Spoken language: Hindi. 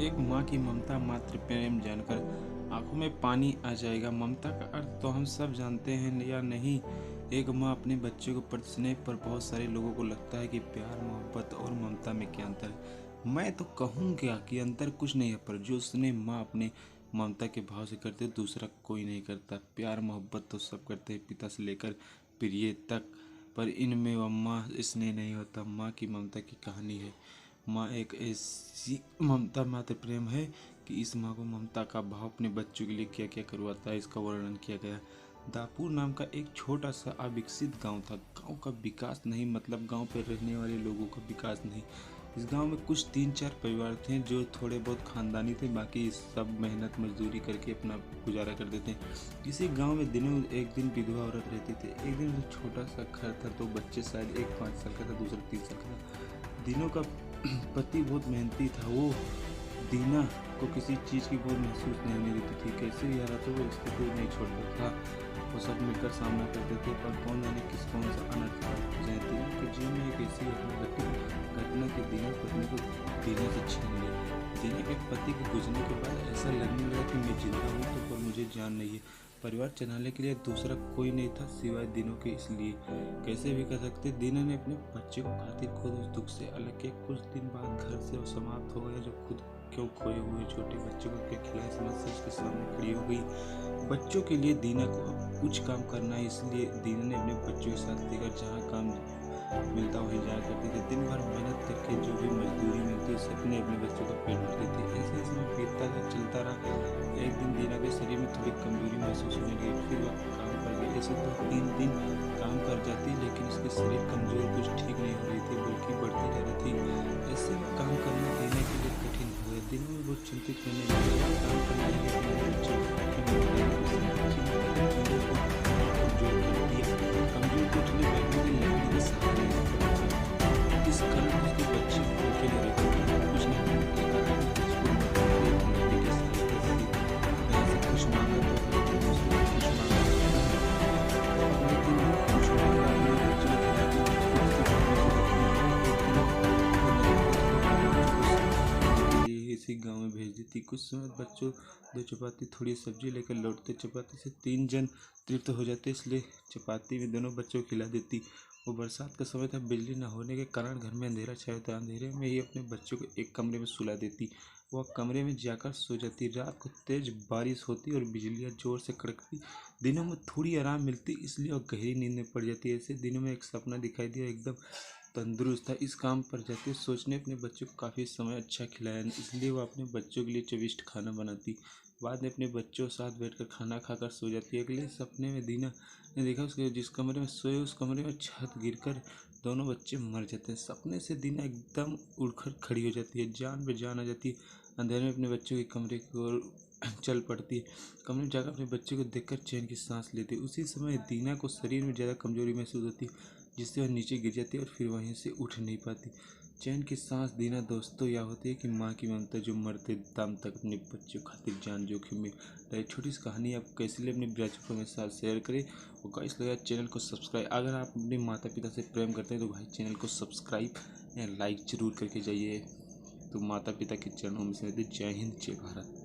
एक माँ की ममता मातृ प्रेम जानकर आंखों में पानी आ जाएगा। ममता का अर्थ तो हम सब जानते हैं या नहीं। एक माँ अपने बच्चे को प्रति स्नेह पर बहुत सारे लोगों को लगता है कि प्यार मोहब्बत और ममता में क्या अंतर है। मैं तो कहूँगा कि अंतर कुछ नहीं है, पर जो स्नेह माँ अपने ममता के भाव से करते दूसरा कोई नहीं करता। प्यार मोहब्बत तो सब करते हैं, पिता से लेकर प्रिय तक, पर इनमें वह माँ स्नेह नहीं होता। माँ की ममता की कहानी है। माँ एक ऐसी ममता मात्र प्रेम है कि इस माँ को ममता का भाव अपने बच्चों के लिए क्या क्या करवाता है, इसका वर्णन किया गया। दापुर नाम का एक छोटा सा अविकसित गांव था। गांव का विकास नहीं मतलब गांव पर रहने वाले लोगों का विकास नहीं। इस गांव में कुछ 3-4 परिवार थे जो थोड़े बहुत खानदानी थे, बाकी सब मेहनत मजदूरी करके अपना गुजारा करते थे। इसी गांव में दिनों एक दिन विधवा औरत रहती थी। एक दिन छोटा सा घर था, तो बच्चे शायद एक 5 साल का था, दूसरा 3 साल का था। दिनों का पति बहुत मेहनती था। वो दीना को किसी चीज़ की बहुत महसूस नहीं होने देती थी। कैसे भी आ रहा था वो इसको कोई नहीं छोड़ता था। वो सब मिलकर सामना करते थे, पर कौन जाने कौन सा अनर्थ जयती के जीवन में एक ऐसी घटना के दीना पत्नी को दीना से छीन ली। दीना के पति के गुजरने के बाद ऐसा लगने लगा कि मैं जिंदा हूँ तो पर मुझे जान नहीं है। परिवार चलाने के लिए दूसरा कोई नहीं था सिवाय दिनों के, इसलिए कैसे भी कर सकते। दीना ने अपने बच्चे को खातिर खुद उस दुख से अलग किया। कुछ दिन बाद घर से वो समाप्त हो गया। जो खुद क्यों खोए हुए छोटे बच्चे को क्या खिलाए समस्या उसके सामने खड़ी हो गई। बच्चों के लिए दीना को अब कुछ काम करना है, इसलिए दीना ने अपने बच्चों के साथ लेकर जहाँ काम मिलता वहीं जाया करते थे। दिन भर मेहनत करके जो भी मजदूरी मिलती सबने अपने बच्चों का पेट भरते थे। ऐसे इसमें बीतता चलता रहा। एक दिन दीना के शरीर में थोड़ी कमजोरी महसूस होने लगी, फिर वह काम कर गई। ऐसे तो 3 दिन काम कर जाती, लेकिन उसके शरीर कमजोर कुछ ठीक नहीं हो रही थी, बल्कि बढ़ती जा रही थी। ऐसे में काम करना दीना के लिए कठिन हो गया। दिनों में वो चिंतित रहने लगी। काम करना ही अपने बच्चों कमजोर को उठने बैठने के लगने के सहारे इस कारण उसके बच्चे भूखे नहीं रहते। कुछ नहीं कुछ मांगा इसी गांव में भेज देती। कुछ समय बच्चों 2 चपाती थोड़ी सब्जी लेकर लौटते। चपाती से 3 जन तृप्त हो जाते, इसलिए चपाती में दोनों बच्चों को खिला देती। वो बरसात का समय था, बिजली न होने के कारण घर में अंधेरा छाया था। अंधेरे में ही अपने बच्चों को एक कमरे में सुला देती। वह कमरे में जाकर सो जाती। रात को तेज बारिश होती और बिजलियाँ जोर से कड़कती। दिनों में थोड़ी आराम मिलती, इसलिए वह गहरी नींद में पड़ जाती। ऐसे दिनों में एक सपना दिखाई दिया, एकदम तंदुरुस्त था। इस काम पर जाते सोचने अपने बच्चों को काफ़ी समय अच्छा खिलाया, इसलिए वह अपने बच्चों के लिए चविष्ट खाना बनाती। बाद में अपने बच्चों के साथ बैठकर खाना खाकर सो जाती। अगले सपने में दीना ने देखा उसके जिस कमरे में सोए उस कमरे में छत गिरकर दोनों बच्चे मर जाते हैं। सपने से दीना एकदम उड़कर खड़ी हो जाती है, जान पे जान आ जाती है। अंधेरे में अपने बच्चों के कमरे की ओर चल पड़ती है। कमरे में जाकर अपने बच्चे को देखकर चैन की सांस लेती। उसी समय दीना को शरीर में ज़्यादा कमजोरी महसूस होती, जिससे वह नीचे गिर जाती है और फिर वहीं से उठ नहीं पाती। चैन की सांस दीना दोस्तों यह होती है कि माँ की ममता जो मरते दम तक अपने बच्चों खातिर जान जोखिम में रही। छोटी सी कहानी आप कैसे लिए अपने बच्चों के साथ शेयर करें और गाइस लगा चैनल को सब्सक्राइब। अगर आप अपने माता पिता से प्रेम करते हैं तो भाई चैनल को सब्सक्राइब या लाइक जरूर करके जाइए। तो माता पिता के चरणों में से जय हिंद जय भारत।